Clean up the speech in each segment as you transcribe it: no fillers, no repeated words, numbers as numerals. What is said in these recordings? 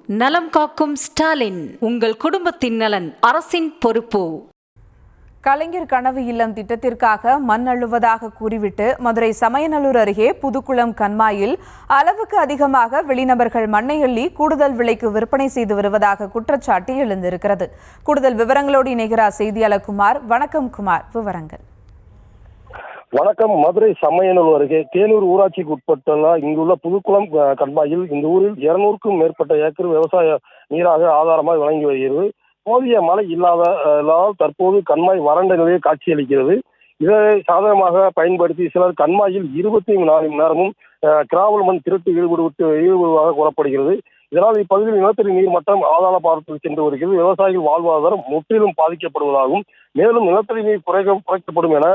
நலம் காக்கும் ஸ்டாலின், உங்கள் குடும்பத்தின் நலன் அரசின் பொறுப்பு. கலைஞர் கனவு இல்லம் திட்டத்திற்காக மண் அள்ளுவதாக கூறிவிட்டு மதுரை சமயநல்லூர் அருகே புதுக்குளம் கண்மாயில் அளவுக்கு அதிகமாக வெளிநபர்கள் மண்ணை அள்ளி கூடுதல் விலைக்கு விற்பனை செய்து வருவதாக குற்றச்சாட்டு எழுந்திருக்கிறது. கூடுதல் விவரங்களோடு இணைகிறார் செய்தியாளர் குமார். வணக்கம் குமார், விவரங்கள். வணக்கம். மதுரை சமயநல்லூர் அருகே தேனூர் ஊராட்சிக்கு உட்பட்டுள்ள இங்குள்ள புதுக்குளம் கண்மாயில் இந்த ஊரில் 200க்கும் மேற்பட்ட ஏக்கர் விவசாய நீராக ஆதாரமாக விளங்கி வருகிறது. போதிய மழை இல்லாததால் தற்போது கண்மாய் வறண்ட நிலையை காட்சியளிக்கிறது. இதை சாதகமாக பயன்படுத்தி சிலர் கண்மாயில் 24 மணி நேரமும் கிராவல் மண் திருட்டு ஈடுபடுவதாக கூறப்படுகிறது. இதனால் இப்பகுதியில் நிலத்தடி நீர் மட்டம் ஆதார பாரத்தில் சென்று வருகிறது. விவசாயிகள் வாழ்வாதாரம் முற்றிலும் பாதிக்கப்படுவதாகவும் மேலும் நிலத்தடி நீர் குறைக்கப்படும் என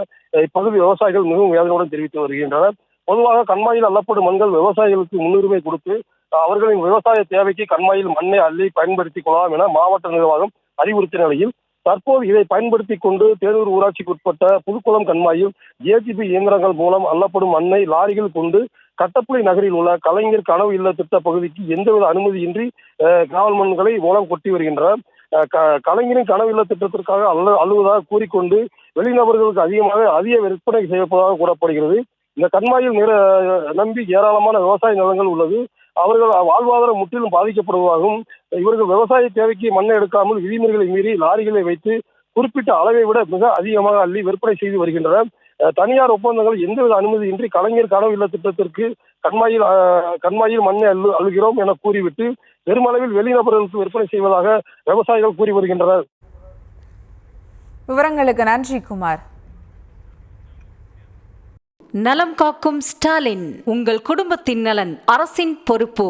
இப்பகுதி விவசாயிகள் மிகவும் வேதனையுடன் தெரிவித்து வருகின்றனர். பொதுவாக கண்மாயில் அள்ளப்படும் மண்கள் விவசாயிகளுக்கு முன்னுரிமை கொடுத்து அவர்களின் விவசாய தேவைக்கு கண்மாயில் மண்ணை அள்ளி பயன்படுத்திக் கொள்ளலாம் என மாவட்ட நிர்வாகம் அறிவுறுத்திய நிலையில் தற்போது இதை பயன்படுத்திக் கொண்டு தேனூர் ஊராட்சிக்கு உட்பட்ட புதுக்குளம் கண்மாயில் JCB இயந்திரங்கள் மூலம் அள்ளப்படும் மண்ணை லாரிகள் கொண்டு கட்டப்புளை நகரில் உள்ள கலைஞர் கனவு இல்ல திட்ட பகுதிக்கு எந்தவித அனுமதியின்றி காவல் மண்களை மூலம் கொட்டி வருகின்றனர். கலைஞரின் கனவு இல்ல திட்டத்திற்காக அள்ளுவதாக கூறிக்கொண்டு வெளிநபர்களுக்கு அதிக விற்பனை செய்யப்படுவதாக கூறப்படுகிறது. இந்த கண்மாயில் நம்பி ஏராளமான விவசாய நிலங்கள் உள்ளது. அவர்கள் வாழ்வாதாரம் முற்றிலும் பாதிக்கப்படுவதாகவும் இவர்கள் விவசாய தேவைக்கு மண்ணை எடுக்காமல் விதிமுறைகளை மீறி லாரிகளை வைத்து குறிப்பிட்ட அளவை விட மிக அதிகமாக அள்ளி விற்பனை செய்து வருகின்றனர். தனியார் ஒப்பந்தங்கள் எந்தவித அனுமதியின்றி கலைஞர் கனவு இல்ல திட்டத்திற்கு கண்மாயில் மண்ணை அள்ளுகிறோம் என கூறிவிட்டு பெருமளவில் வெளிநபர்களுக்கு விற்பனை செய்வதாக விவசாயிகள் கூறி வருகின்றனர். விவரங்களுக்கு நன்றி குமார். நலம் காக்கும் ஸ்டாலின், உங்கள் குடும்பத்தின் நலன் அரசின் பொறுப்பு.